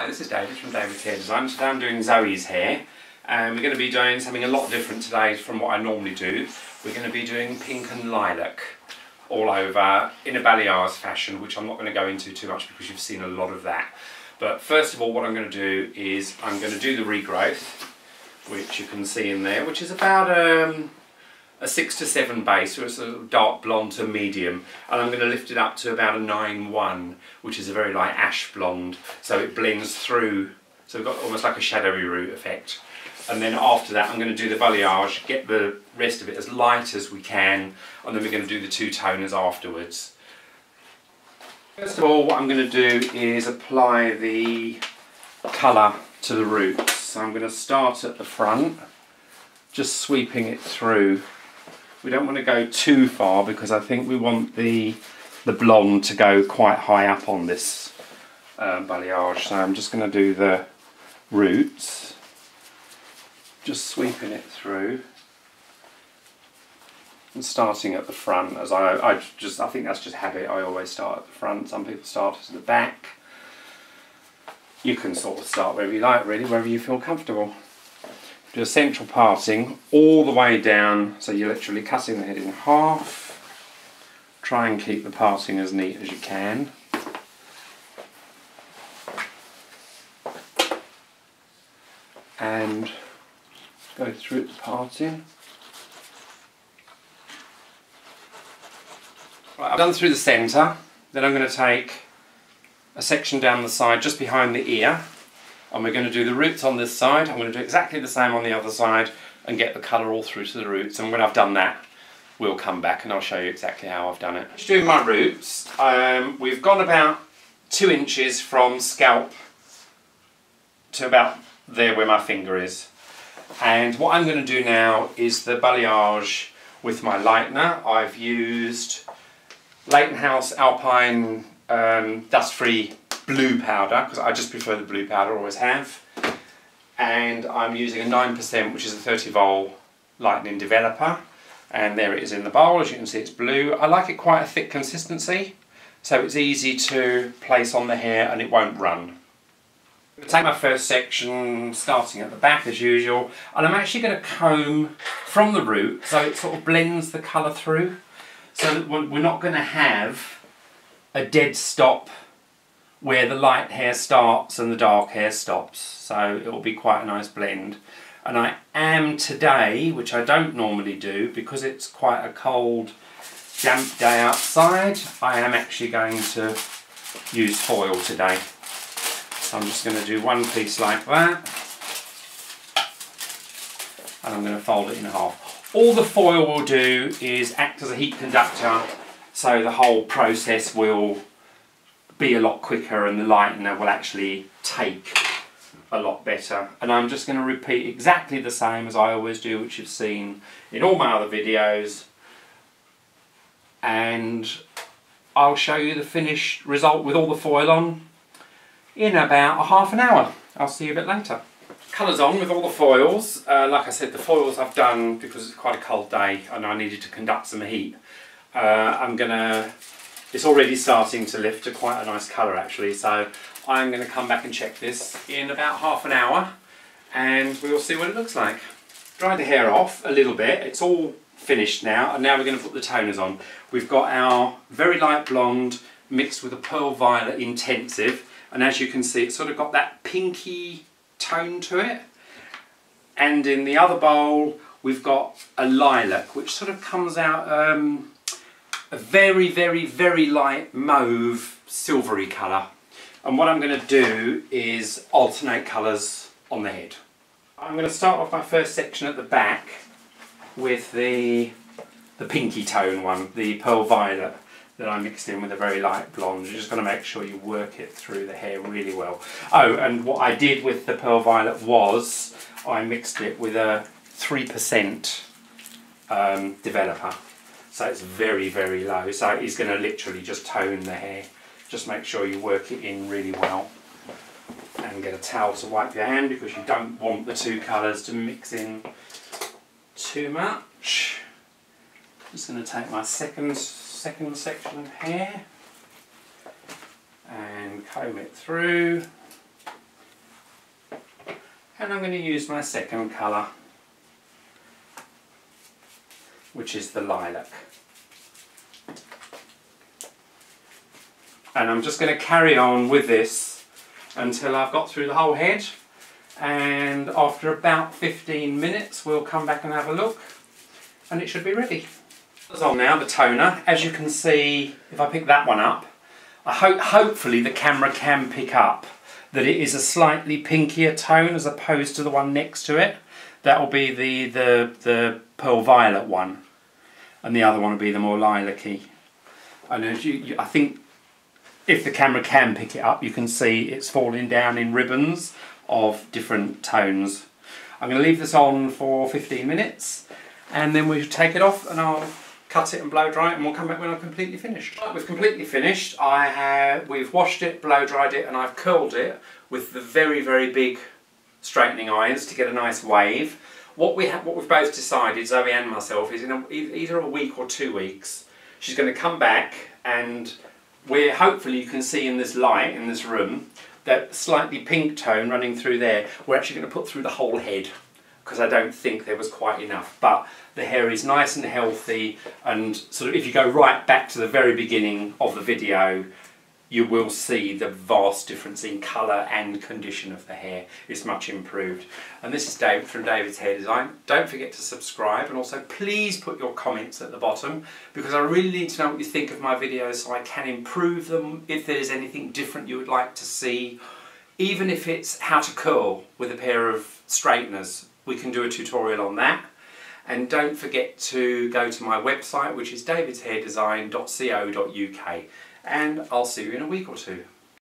Hi, this is David from David's Hair Design. Today I'm doing Zoe's hair, and we're going to be doing something a lot different today from what I normally do. We're going to be doing pink and lilac all over in a balayage fashion, which I'm not going to go into too much because you've seen a lot of that. But first of all, what I'm going to do is I'm going to do the regrowth, which you can see in there, which is about a 6 to 7 base, so it's a dark blonde to medium, and I'm going to lift it up to about a 9-1, which is a very light ash blonde, so it blends through, so we've got almost like a shadowy root effect. And then after that I'm going to do the balayage, get the rest of it as light as we can, and then we're going to do the two toners afterwards. First of all, what I'm going to do is apply the colour to the roots. So I'm going to start at the front, just sweeping it through. We don't want to go too far because I think we want the blonde to go quite high up on this balayage. So I'm just going to do the roots, just sweeping it through and starting at the front. As I think that's just habit. I always start at the front. Some people start at the back. You can sort of start wherever you like, really, wherever you feel comfortable. Do a central parting all the way down, so you're literally cutting the head in half. Try and keep the parting as neat as you can. And go through the parting. Right, I've done through the centre, then I'm going to take a section down the side just behind the ear. And we're going to do the roots on this side. I'm going to do exactly the same on the other side and get the colour all through to the roots. And when I've done that, we'll come back and I'll show you exactly how I've done it. Just doing my roots, we've gone about 2 inches from scalp to about there where my finger is. And what I'm going to do now is the balayage with my lightener. I've used Leighton House Alpine dust-free blue powder, because I just prefer the blue powder, always have. And I'm using a 9%, which is a 30 volt lightning developer. And there it is in the bowl. As you can see, it's blue. I like it quite a thick consistency, so it's easy to place on the hair and it won't run. I'm going to take my first section, starting at the back as usual, and I'm actually going to comb from the root so it sort of blends the colour through, so that we're not going to have a dead stop where the light hair starts and the dark hair stops. So it will be quite a nice blend. And I am today, which I don't normally do, because it's quite a cold, damp day outside, I am actually going to use foil today. So I'm just going to do one piece like that. And I'm going to fold it in half. All the foil will do is act as a heat conductor, so the whole process will be a lot quicker and the lightener will actually take a lot better. And I'm just going to repeat exactly the same as I always do, which you've seen in all my other videos, and I'll show you the finished result with all the foil on in about a half an hour. I'll see you a bit later. Colours on with all the foils. Like I said, the foils I've done because it's quite a cold day and I needed to conduct some heat. It's already starting to lift to quite a nice colour actually, so I'm going to come back and check this in about half an hour and we'll see what it looks like. Dry the hair off a little bit, it's all finished now, and now we're going to put the toners on. We've got our very light blonde mixed with a pearl violet intensive, and as you can see it's sort of got that pinky tone to it. And in the other bowl we've got a lilac which sort of comes out a very, very, very light mauve, silvery colour. And what I'm going to do is alternate colours on the head. I'm going to start off my first section at the back with the pinky tone one, the pearl violet that I mixed in with a very light blonde. You're just going to make sure you work it through the hair really well. Oh, and what I did with the pearl violet was I mixed it with a 3% developer. So it's very, very low. So it's going to literally just tone the hair. Just make sure you work it in really well. And get a towel to wipe your hand because you don't want the two colours to mix in too much. Just going to take my second section of hair and comb it through. And I'm going to use my second colour, which is the lilac. And I'm just going to carry on with this until I've got through the whole head, and after about 15 minutes we'll come back and have a look and it should be ready. It's on now, the toner. As you can see, if I pick that one up, hopefully the camera can pick up that it is a slightly pinkier tone as opposed to the one next to it. That will be the pearl violet one, and the other one will be the more lilac-y. And I think if the camera can pick it up, you can see it's falling down in ribbons of different tones. I'm going to leave this on for 15 minutes and then we'll take it off and I'll cut it and blow dry it, and we'll come back when I'm completely finished. Right, we've completely finished. We've washed it, blow dried it, and I've curled it with the very, very big straightening irons to get a nice wave. What we've both decided, Zoe and myself, is in either a week or 2 weeks, she's going to come back, and hopefully you can see in this light, in this room, that slightly pink tone running through there, we're actually going to put through the whole head, because I don't think there was quite enough. But the hair is nice and healthy, and sort of if you go right back to the very beginning of the video, you will see the vast difference in colour and condition of the hair. It's much improved. And this is David from David's Hair Design. Don't forget to subscribe, and also please put your comments at the bottom, because I really need to know what you think of my videos so I can improve them. If there's anything different you would like to see, even if it's how to curl with a pair of straighteners, we can do a tutorial on that. And don't forget to go to my website, which is davidshairdesign.co.uk. And I'll see you in a week or two.